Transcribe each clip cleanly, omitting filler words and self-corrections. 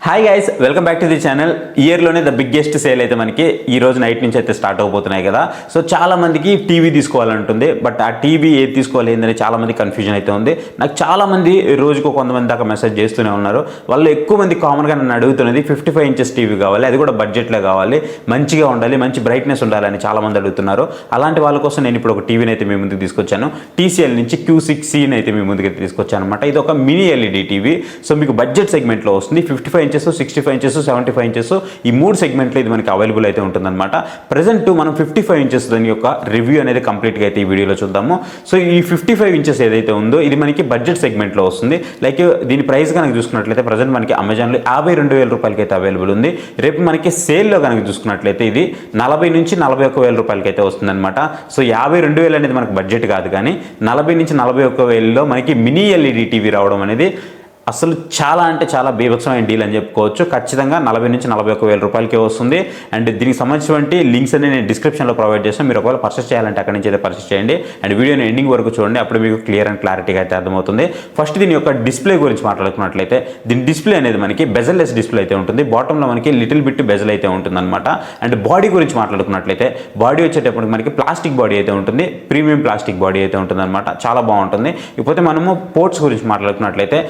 Hi guys, welcome back to the channel. ఇయర్లోనే the biggest sale అయితే మనకి ఈ రోజు నైట్ నుంచి అయితే స్టార్ట్ అవబోతున్నాయి కదా. సో చాలా మందికి టీవీ తీసుకోవాలంటుంది, బట్ ఆ టీవీ ఏది తీసుకోవాలి ఏందని చాలా మంది కన్ఫ్యూజన్ అయితే ఉంది. నాకు చాలా మంది రోజుకు కొంతమంది దాకా మెసేజ్ చేస్తూనే ఉన్నారు. వాళ్ళు ఎక్కువ మంది కామన్గా నన్ను అడుగుతున్నది 55 ఇంచెస్ టీవీ కావాలి, అది కూడా బడ్జెట్లో కావాలి, మంచిగా ఉండాలి, మంచి బ్రైట్నెస్ ఉండాలని చాలా మంది అడుగుతున్నారు. అలాంటి వాళ్ళ కోసం నేను ఇప్పుడు ఒక టీవీని అయితే మీ ముందుకు తీసుకొచ్చాను. TCL నుంచి Q6C అయితే మీ ముందుకు అయితే తీసుకొచ్చాను అనమాట. ఇది ఒక మినీ LED టీవీ. సో మీకు బడ్జెట్ సెగ్మెంట్లో వస్తుంది. 55 ఇంచెస్, 65 ఇంచెస్, 75 ఇంచెస్ ఈ మూడు సెగ్మెంట్లో ఇది మనకి అవైలబుల్ అయితే ఉంటుందన్నమాట. ప్రజెంట్ మనం 55 ఇంచెస్ దాని యొక్క రివ్యూ అనేది కంప్లీట్గా అయితే ఈ వీడియోలో చూద్దాము. సో ఈ 55 ఇంచెస్ ఏదైతే ఉందో ఇది మనకి బడ్జెట్ సెగ్మెంట్లో వస్తుంది. లైక్ దీని ప్రైస్ కనుక చూసుకున్నట్లయితే ప్రజెంట్ మనకి అమెజాన్లో 52,000 రూపాయలకి అయితే అవైలబుల్ ఉంది. రేపు మనకి సేల్లో కనుక చూసుకున్నట్లయితే ఇది 40 నుంచి 41,000 రూపాయలకి అయితే వస్తుందన్నమాట. సో 52,000 అనేది మనకు బడ్జెట్ కాదు, కానీ 40 నుంచి 41,000లో మనకి మినీ LED టీవీ రావడం అనేది అసలు చాలా అంటే చాలా బీభత్సమైన డీల్ అని చెప్పుకోవచ్చు. ఖచ్చితంగా 40 నుంచి 41,000 రూపాయలకే వస్తుంది. అండ్ దీనికి సంబంధించినటువంటి లింక్స్ అన్ని నేను డిస్క్రిప్షన్లో ప్రొవైడ్ చేస్తాను. మీరు ఒకవేళ పర్చేస్ చేయాలంటే అక్కడి నుంచి అయితే పర్చేస్ చేయండి. అండ్ వీడియోని ఎండింగ్ వరకు చూడండి, అప్పుడు మీకు క్లియర్ అండ్ క్లారిటీగా అయితే అర్థమవుతుంది. ఫస్ట్ దీని యొక్క డిస్ప్లే గురించి మాట్లాడుకున్నట్లయితే దీని డిస్ప్లే అనేది మనకి బెజల్లెస్ డిస్ప్లే అయితే ఉంటుంది. బాటంలో మనకి లిటిల్ బిట్ బెజల్ అయితే ఉంటుంది అనమాట. అండ్ బాడీ గురించి మాట్లాడుకున్నట్లయితే బాడీ వచ్చేటప్పటికి మనకి ప్లాస్టిక్ బాడీ అయితే ఉంటుంది, ప్రీమియం ప్లాస్టిక్ బాడీ అయితే ఉంటుంది అనమాట. చాలా బాగుంటుంది. ఇకపోతే మనము పోర్ట్స్ గురించి మాట్లాడుకున్నట్లయితే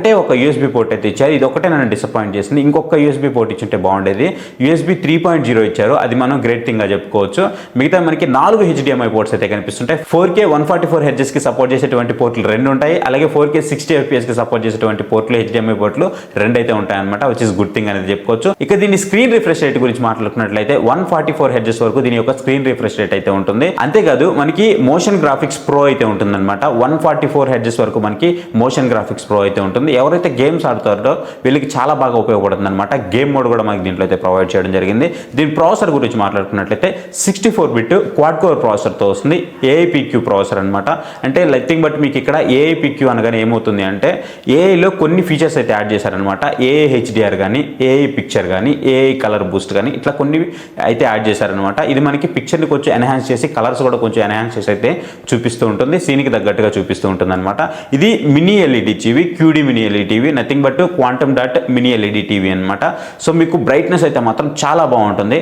ఒక USB పోర్ట్ అయితే ఇచ్చారు. ఇది ఒకటే నన్ను డిసప్పాయింట్ చేసింది. ఇంకొక USB పోర్ట్ ఇచ్చుంటే బాగుండేది. USB 3.0 ఇచ్చారు, అది మనం గ్రేట్ థింగ్ గా చెప్పుకోవచ్చు. మిగతా మనకి 4 HDMI పోర్ట్స్ అయితే కనిపిస్తుంటాయి. 4K 144 Hz కి సపోర్ట్ చేసేటువంటి పోర్ట్లు 2 ఉంటాయి. అలాగే 4K 60 FPS కి సపోర్ట్ చేసేటువంటి పోర్ట్లు HDMI పోర్ట్లు 2 అయితే ఉంటాయి అనమాట, విచ్ ఇస్ గుడ్ థింగ్ అనేది చెప్పుకోవచ్చు. ఇక దీని స్క్రీన్ రిఫ్రెష్ రేట్ గురించి మాట్లాడుకున్నట్లయితే 144 Hz వరకు దీని యొక్క స్క్రీన్ రిఫ్రెష్ రేట్ అయితే ఉంటుంది. అంతేకాదు మనకి మోషన్ గ్రాఫిక్స్ ప్రో అయితే ఉంటుంది అనమాట. 144 Hz వరకు మనకి మోషన్ గ్రాఫిక్స్ ప్రో అయితే ఉంటుంది. ఎవరైతే గేమ్స్ ఆడుతారో వీళ్ళకి చాలా బాగా ఉపయోగపడుతుంది అనమాట. గేమ్ మోడ్ కూడా మనకి దీంట్లో అయితే ప్రొవైడ్ చేయడం జరిగింది. దీని ప్రాసెసర్ గురించి మాట్లాడుకున్నట్లయితే 64 బిట్ క్వాడ్ కోర్ ప్రాసెసర్తో వస్తుంది. AIPQ ప్రాసెసర్ అనమాట. అంటే నథింగ్ బట్ మీకు ఇక్కడ AIPQ అనగానే ఏమవుతుంది అంటే ఏఐలో కొన్ని ఫీచర్స్ అయితే యాడ్ చేశారనమాట. AI HDR కానీ, AI పిక్చర్ కానీ, AI కలర్ బూస్ట్ కానీ ఇట్లా కొన్ని అయితే యాడ్ చేశారనమాట. ఇది మనకి పిక్చర్ని కొంచెం ఎన్హాన్స్ చేసి కలర్స్ కూడా కొంచెం ఎన్హాన్స్ చేసి అయితే చూపిస్తూ ఉంటుంది, సీన్కి తగ్గట్టుగా చూపిస్తూ ఉంటుంది అనమాట. ఇది mini LED TV, QD mini LED TV, nothing but quantum dot mini LED TV అనమాట. సో మీకు బ్రైట్నెస్ అయితే మాత్రం చాలా బాగుంటుంది.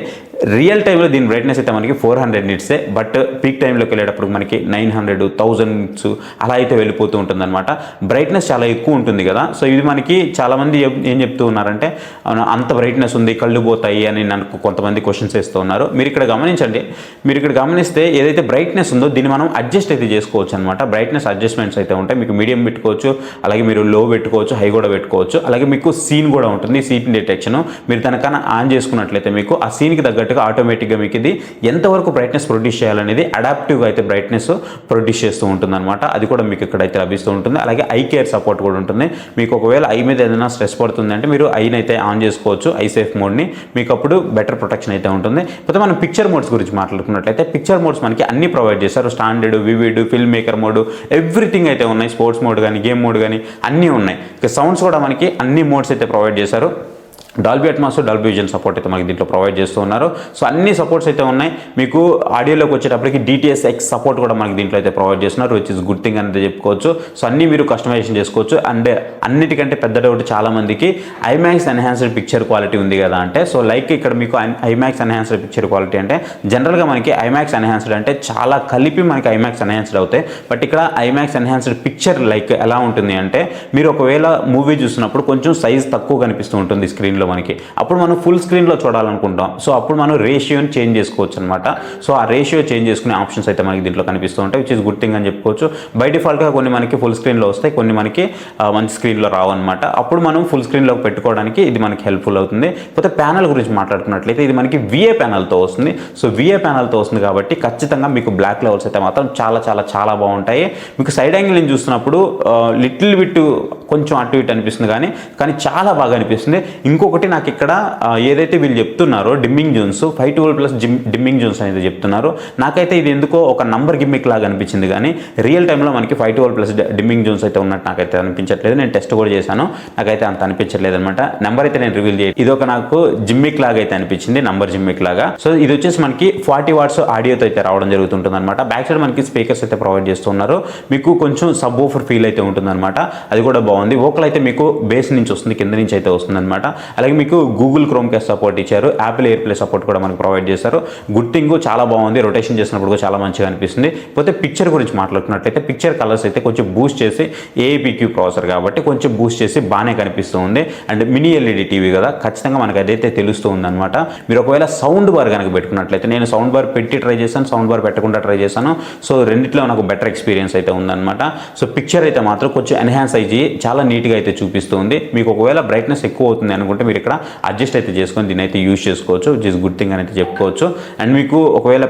రియల్ టైంలో దీని బ్రైట్నెస్ అయితే మనకి 400 నిట్సే, బట్ పీక్ టైంలోకి వెళ్ళేటప్పుడు మనకి 900, 1000 అలా అయితే వెళ్ళిపోతూ ఉంటుంది అనమాట. బ్రైట్నెస్ చాలా ఎక్కువ ఉంటుంది కదా. సో ఇది మనకి చాలామంది ఏం చెప్తూ ఉన్నారంటే అంత బ్రైట్నెస్ ఉంది, కళ్ళు పోతాయి అని నాకు కొంతమంది క్వశ్చన్స్ వేస్తూ ఉన్నారు. మీరు ఇక్కడ గమనించండి, మీరు ఇక్కడ గమనిస్తే ఏదైతే బ్రైట్నెస్ ఉందో దీన్ని మనం అడ్జస్ట్ అయితే చేసుకోవచ్చు అనమాట. బ్రైట్నెస్ అడ్జస్ట్మెంట్స్ అయితే ఉంటాయి. మీకు మీడియం పెట్టుకోవచ్చు, అలాగే మీరు లో పెట్టుకోవచ్చు, హై కూడా పెట్టుకోవచ్చు. అలాగే మీకు సీన్ కూడా ఉంటుంది, సీన్ డిటెక్షన్. మీరు తనకన్నా ఆన్ చేసుకున్నట్లయితే మీకు ఆ సీన్కి తగ్గట్టుగా ఆటోమేటిక్గా మీకు ఇది ఎంతవరకు బ్రైట్నెస్ ప్రొడ్యూస్ చేయాలనేది అడాప్టివ్గా అయితే బ్రైట్నెస్ ప్రొడ్యూస్ చేస్తూ ఉంటుంది అనమాట. అది కూడా మీకు ఇక్కడైతే లభిస్తూ ఉంటుంది. అలాగే ఐ కేర్ సపోర్ట్ కూడా ఉంటుంది. మీకు ఒకవేళ ఐ మీద ఏదైనా స్ట్రెస్ పడుతుంది అంటే మీరు ఐని అయితే ఆన్ చేసుకోవచ్చు, ఐ సేఫ్ మోడ్ని. మీకు అప్పుడు బెటర్ ప్రొటెక్షన్ అయితే ఉంటుంది. అయితే మనం పిక్చర్ మోడ్స్ గురించి మాట్లాడుకున్నట్లయితే పిక్చర్ మోడ్స్ మనకి అన్ని ప్రొవైడ్ చేశారు. Standard, vivid, film maker mode, everything అయితే ఉన్నాయి. స్పోర్ట్స్ మోడ్ కానీ, గేమ్ మోడ్ కానీ అన్నీ ఉన్నాయి. ఇక సౌండ్స్ కూడా మనకి అన్ని మోడ్స్ అయితే ప్రొవైడ్ చేశారు. Dolby Atmos, Dolby vision support అయితే మనకి దీంట్లో ప్రొవైడ్ చేస్తూ ఉన్నారు. సో అన్ని సపోర్ట్స్ అయితే ఉన్నాయి. మీకు ఆడియోలోకి వచ్చేటప్పటికి DTS:X సపోర్ట్ కూడా మనకి దీంట్లో అయితే ప్రొవైడ్ చేస్తున్నారు, విచ్ ఇస్ గుడ్ థింగ్ అనేది చెప్పుకోవచ్చు. సో అన్నీ మీరు కస్టమైజేషన్ చేసుకోవచ్చు. అండ్ అన్నిటికంటే పెద్ద డౌట్ చాలా మందికి IMAX ఎన్హాన్స్డ్ పిక్చర్ క్వాలిటీ ఉంది కదా అంటే, సో లైక్ ఇక్కడ మీకు IMAX ఎన్హాన్స్డ్ పిక్చర్ క్వాలిటీ అంటే జనరల్గా మనకి IMAX ఎన్హాన్స్డ్ అంటే చాలా కలిపి మనకి IMAX ఎన్హాన్స్డ్ అవుతాయి. బట్ ఇక్కడ IMAX ఎన్హాన్స్డ్ పిక్చర్ లైక్ ఎలా ఉంటుంది అంటే మీరు ఒకవేళ మూవీ చూసినప్పుడు కొంచెం సైజ్ తక్కువ కనిపిస్తూ ఉంటుంది స్క్రీన్లో మనకి, అప్పుడు మనం ఫుల్ స్క్రీన్లో చూడాలనుకుంటాం. సో అప్పుడు మనం రేషియోని చేంజ్ చేసుకోవచ్చు అనమాట. సో ఆ రేషియో చేంజ్ చేసుకునే ఆప్షన్స్ అయితే మనకి దీంట్లో కనిపిస్తూ ఉంటాయి, విచ్ ఇస్ గుడ్ థింగ్ అని చెప్పుకోవచ్చు. బై డిఫాల్ట్గా కొన్ని మనకి ఫుల్ స్క్రీన్లో వస్తాయి, కొన్ని మనకి మంచి స్క్రీన్లో రావన్నమాట. అప్పుడు మనం ఫుల్ స్క్రీన్లో పెట్టుకోవడానికి ఇది మనకి హెల్ప్ఫుల్ అవుతుంది. పోతే ప్యానల్ గురించి మాట్లాడుకున్నట్లయితే ఇది మనకి VA ప్యానల్తో వస్తుంది. సో VA ప్యానల్తో వస్తుంది కాబట్టి ఖచ్చితంగా మీకు బ్లాక్ లెవెల్స్ అయితే మాత్రం చాలా చాలా చాలా బాగుంటాయి. మీకు సైడ్ యాంగిల్ నుంచి చూస్తున్నప్పుడు లిటిల్ బిట్ కొంచెం అటు ఇటు అనిపిస్తుంది, కానీ చాలా బాగా అనిపిస్తుంది. ఇంకొకటి నాకు ఇక్కడ ఏదైతే వీళ్ళు చెప్తున్నారో డిమ్మింగ్ జోన్స్ 512+ డిమ్మింగ్ జోన్స్ అనేది చెప్తున్నారు. నాకైతే ఇది ఎందుకో ఒక నంబర్ గిమ్మిక్ లాగా అనిపించింది, కానీ రియల్ టైంలో మనకి 512+ డిమ్మింగ్ జోన్స్ అయితే ఉన్నట్టు నాకైతే అనిపించట్లేదు. నేను టెస్ట్ కూడా చేశాను, నాకైతే అంత అనిపించట్లేదు అనమాట. నెంబర్ అయితే నేను రివీల్ చేయలేదు. ఇది ఒక నాకు జిమ్మిక్ లాగా అయితే అనిపించింది, నంబర్ జిమ్మిక్ లాగా. సో ఇది వచ్చేసి మనకి 40 వాట్స్ ఆడియోతో అయితే రావడం జరుగుతుంటుంది అనమాట. బ్యాక్ సైడ్ మనకి స్పీకర్స్ అయితే ప్రొవైడ్ చేస్తున్నారు. మీకు కొంచెం సబ్ వూఫర్ ఫీల్ అయితే ఉంటుంది అనమాట, అది కూడా బాగుంది. వోకల్ అయితే మీకు బేస్ నుంచి వస్తుంది, కింద నుంచి అయితే వస్తుంది అనమాట. అలాగే మీకు గూగుల్ క్రోమ్ కేస్ సపోర్ట్ ఇచ్చారు, యాపిల్ ఎయిర్ ప్లే సపోర్ట్ కూడా మనకు ప్రొవైడ్ చేశారు. గుడ్ థింగ్, చాలా బాగుంది, రొటేషన్ చేసినప్పుడు కూడా చాలా మంచిగా అనిపిస్తుంది. పోతే పిక్చర్ గురించి మాట్లాడుకున్నట్లయితే పిక్చర్ కలర్స్ అయితే కొంచెం బూస్ట్ చేసి, ఏఐపిక్యూ ప్రాసెసర్ కాబట్టి కొంచెం బూస్ట్ చేసి బాగానే కనిపిస్తూ ఉంది. అండ్ మినీ ఎల్ఈడి టీవీ కదా, ఖచ్చితంగా మనకు అదైతే తెలుస్తూ ఉందన్నమాట. మీరు ఒకవేళ సౌండ్ బార్ కనుక పెట్టుకున్నట్లయితే, నేను సౌండ్ బార్ పెట్టి ట్రై చేశాను, సౌండ్ బార్ పెట్టకుండా ట్రై చేశాను. సో రెండిట్లో నాకు బెటర్ ఎక్స్పీరియన్స్ అయితే ఉందన్నమాట. సో పిక్చర్ అయితే మాత్రం కొంచెం ఎన్హాన్స్ అయ్యి చాలా నీట్గా అయితే చూపిస్తూ ఉంది. మీకు ఒకవేళ బ్రైట్నెస్ ఎక్కువ అవుతుంది అనుకుంటే మీరు ఇక్కడ అడ్జస్ట్ అయితే చేసుకొని దీన్ని అయితే యూజ్ చేసుకోవచ్చు, విచ్ ఇస్ గుడ్ థింగ్ అని అయితే చెప్పుకోవచ్చు. అండ్ మీకు ఒకవేళ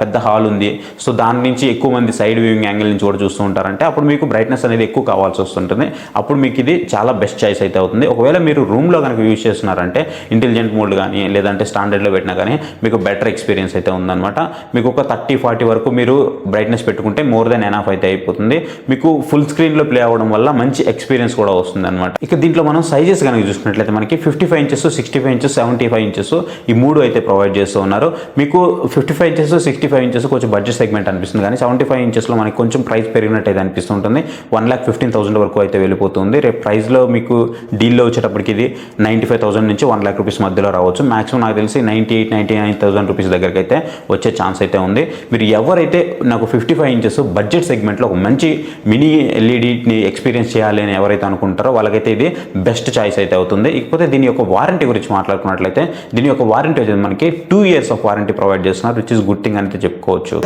పెద్ద హాల్ ఉంది, సో దాని నుంచి ఎక్కువ మంది సైడ్ వ్యూయింగ్ యాంగిల్ నుంచి కూడా చూస్తూ ఉంటారంటే అప్పుడు మీకు బ్రైట్నెస్ అనేది ఎక్కువ కావాల్సి వస్తుంటుంది. అప్పుడు మీకు ఇది చాలా బెస్ట్ చాయిస్ అయితే అవుతుంది. ఒకవేళ మీరు రూమ్లో కనుక యూజ్ చేస్తున్నారంటే ఇంటెలిజెంట్ మోడ్ కానీ లేదంటే స్టాండర్డ్లో పెట్టినా కానీ మీకు బెటర్ ఎక్స్పీరియన్స్ అయితే ఉందన్నమాట. మీకు ఒక 30-40 వరకు మీరు బ్రైట్నెస్ పెట్టుకుంటే మోర్ దెన్ ఎనఫ్ అయితే అయిపోతుంది. మీకు ఫుల్ స్క్రీన్లో ప్లే అవ్వడం వల్ల మంచి ఎక్స్పీరియన్స్ కూడా వస్తుంది అనమాట. ఇక దీంట్లో మనం సైజెస్ కనుక చూసుకున్నట్లయితే మనకి 55 ఇంచెస్, 65 ఇంచెస్, 75 ఇంచెస్ ఈ మూడు అయితే ప్రొవైడ్ చేస్తూ ఉన్నారు. మీకు 55 ఇంచెస్, 65 ఇంచెస్ కొంచెం బడ్జెట్ సెగ్మెంట్ అనిపిస్తుంది, కానీ 75 ఇంచెస్లో మనకి కొంచెం ప్రైస్ పెరిగినట్టు అయితే అనిపిస్తుంటుంది. 1,15,000 వరకు అయితే వెళ్ళిపోతుంది. రేపు ప్రైస్లో మీకు డీల్లో వచ్చేటప్పటికి ఇది 95,000 నుంచి 1 lakh రూపీస్ మధ్యలో రావచ్చు. మాక్సిమం నాకు తెలిసి 98,000-99,000 రూపీస్ దగ్గరికి అయితే వచ్చే ఛాన్స్ అయితే ఉంది. మీరు ఎవరైతే నాకు 55 ఇంచెస్ బడ్జెట్ సెగ్మెంట్లో ఒక మంచి మినీ ఎల్ఈడిని ఎక్స్పీరియన్స్ చేయాలి అని ఎవరైతే అనుకుంటారో వాళ్ళకైతే ఇది బెస్ట్ చాయిస్ అయితే అవుతుంది. ఇకపోతే దీని యొక్క వారంటీ గురించి మాట్లాడుకున్నట్లయితే దీని యొక్క వారంటీ వచ్చేది మనకి 2 years ఆఫ్ వారంటీ ప్రొవైడ్ చేస్తున్నారు, విచ్ ఇస్ గుడ్ థింగ్ అని చెప్పుకోవచ్చు.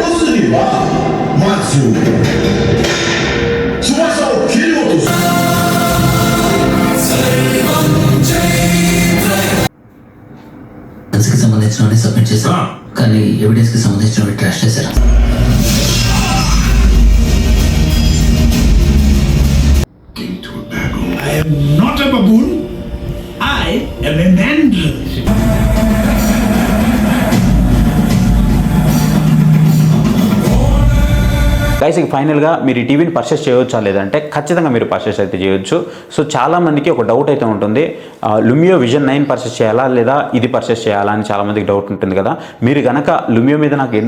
సంబంధించిన సబ్మిట్ చేశారు, కానీ ఎవిడెన్స్ కి సంబంధించిన ట్రాష్ చేశారు. I am not a baboon. I am a mandrill. Guys, ఫైనల్గా మీరు ఈ టీవీని పర్చేస్ చేయవచ్చా లేదంటే ఖచ్చితంగా మీరు పర్చేస్ అయితే చేయొచ్చు. సో చాలామందికి ఒక డౌట్ అయితే ఉంటుంది, లుమియో విజన్ 9 పర్చేస్ చేయాలా లేదా ఇది పర్చేస్ చేయాలా అని చాలామందికి డౌట్ ఉంటుంది కదా. మీరు కనుక లుమియో మీద నాకు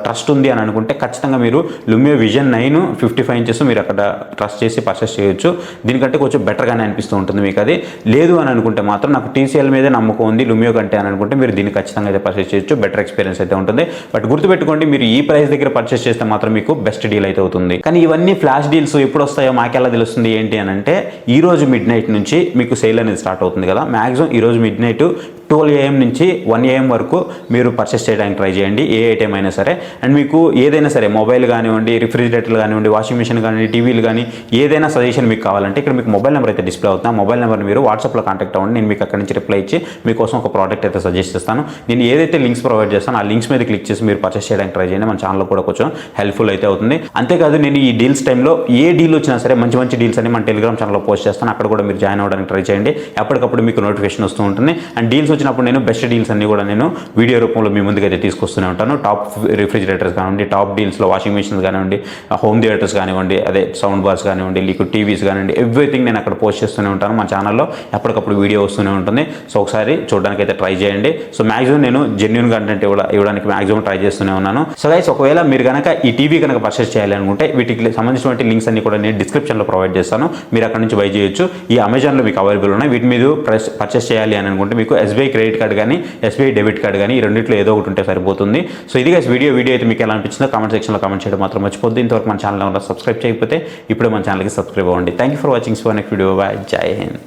ట్రస్ట్ ఉంది అని అనుకుంటే ఖచ్చితంగా మీరు లుమియో విజన్ 9 55 ఇంచెస్ మీరు అక్కడ ట్రస్ట్ చేసి పర్చేస్ చేయొచ్చు. దీనికంటే కొంచెం బెటర్గానే అనిపిస్తూ ఉంటుంది మీకు. అది లేదు అని అనుకుంటే మాత్రం నాకు టీసీఎల్ మీదే నమ్మకం ఉంది లుమియో కంటే అని అనుకుంటే మీరు దీన్ని ఖచ్చితంగా అయితే పర్చేస్ చేయొచ్చు, బెటర్ ఎక్స్పీరియన్స్ అయితే ఉంటుంది. బట్ గుర్తుపెట్టుకోండి, మీరు ఈ ప్రైస్ దగ్గర పర్చేస్ చేస్తే మాత్రం మీకు బెస్ట్ డీల్ అయితే అవుతుంది. కానీ ఇవన్నీ ఫ్లాష్ డీల్స్ ఎప్పుడు వస్తాయో మాకెలా తెలుస్తుంది ఏంటి అని అంటే, ఈ రోజు మిడ్ నైట్ నుంచి మీకు సేల్ అనేది స్టార్ట్ అవుతుంది కదా. మ్యాక్సిమం ఈ రోజు మిడ్ నైట్ 12 AM నుంచి 1 AM వరకు మీరు పర్చేస్ చేయడానికి ట్రై చేయండి, ఏ ఐటమ్ అయినా సరే. అండ్ మీకు ఏదైనా సరే మొబైల్ కానివ్వండి, రిఫ్రిజిరేటర్లు కానివ్వండి, వాషింగ్ మిషన్ కానివ్వండి, టీవీలు కానీ ఏదైనా సజెషన్ మీకు కావాలంటే ఇక్కడ మీకు మొబైల్ నెంబర్ అయితే డిస్ప్లే అవుతుంది. ఆ మొబైల్ నెంబర్ మీరు వాట్సాప్లో కాంటాక్ట్ అవ్వండి, నేను మీకు అక్కడ నుంచి రిప్లై ఇచ్చి మీకోసం ఒక ప్రోడక్ట్ అయితే సజెస్ట్ చేస్తాను. నేను ఏదైతే లింక్స్ ప్రొవైడ్ చేస్తాను ఆ లింక్స్ మీద క్లిక్ చేసి మీరు పర్చేస్ చేయడానికి ట్రై చేయండి. మన ఛానల్లో కూడా కొంచెం హెల్ప్ఫుల్ అయితే అవుతుంది. అంతేకాదు, నేను ఈ డీల్స్ టైంలో ఏ డీల్ వచ్చినా సరే మంచి మంచి డీల్స్ అని మన టెలిగ్రామ్ ఛానల్లో పోస్ట్ చేస్తాను, అక్కడ కూడా మీరు జాయిన్ అవ్వడానికి ట్రై చేయండి. ఎప్పటికప్పుడు మీకు నోటిఫికేషన్ వస్తూ ఉంటుంది. అండ్ డీల్స్ వచ్చినప్పుడు నేను బెస్ట్ డీల్స్ అన్ని కూడా నేను వీడియో రూపంలో మీ ముందుకైతే తీసుకొస్తూనే ఉంటాను. టాప్ రిఫ్రిజిరేటర్స్ కానివ్వండి, టాప్ డీల్స్లో వాషింగ్ మిషన్స్ కానివ్వండి, హోమ్ థియేటర్స్ కానివ్వండి, అదే సౌండ్ బార్స్ కానివ్వండి, లిక్విడ్ టీవీస్ కానివ్వండి, ఎవ్రీథింగ్ నేను అక్కడ పోస్ట్ చేస్తూనే ఉంటాను. మా ఛానల్లో ఎప్పటికప్పుడు వీడియో వస్తూనే ఉంటుంది. సో ఒకసారి చూడడానికి అయితే ట్రై చేయండి. సో మ్యాక్సిమం నేను జెన్యూన్ కంటెంట్ ఇవ్వడానికి మ్యాక్సిమం ట్రై చేస్తూనే ఉన్నాను. సో గైస్, ఒకవేళ మీరు కనుక ఈ టీవీ కనుక పర్చేస్ చేయాలి అనుకుంటే వీటికి సంబంధించినటువంటి లింక్స్ అన్ని కూడా నేను డిస్క్రిప్షన్లో ప్రొవైడ్ చేస్తాను, మీరు అక్కడ నుంచి బై చేయొచ్చు. ఈ అమెజాన్లో మీకు అవైలబుల్ ఉన్నాయి. వీటి మీద పర్చేస్ చేయాలి అని అనుకుంటే మీకు ఎస్బీఐ క్రెడిట్ కార్డ్ కానీ ఎస్బీఐ డెబిట్ కార్డ్ కానీ ఈ రెండిట్లో ఏదో ఒకటి ఉంటే సరిపోతుంది. సో ఇది గైస్ వీడియో అయితే మీకు ఎలా అనిపించిందో కామెంట్ సెక్షన్లో కామెంట్ చేయడం మాత్రం మర్చిపోద్దు. ఇంతవరకు మన ఛానల్ సబ్స్క్రైబ్ చేయకపోతే ఇప్పుడే మన ఛానల్కి సబ్స్క్రైబ్ అవ్వండి. Thank you for watching. So next video. By. జై హింద్.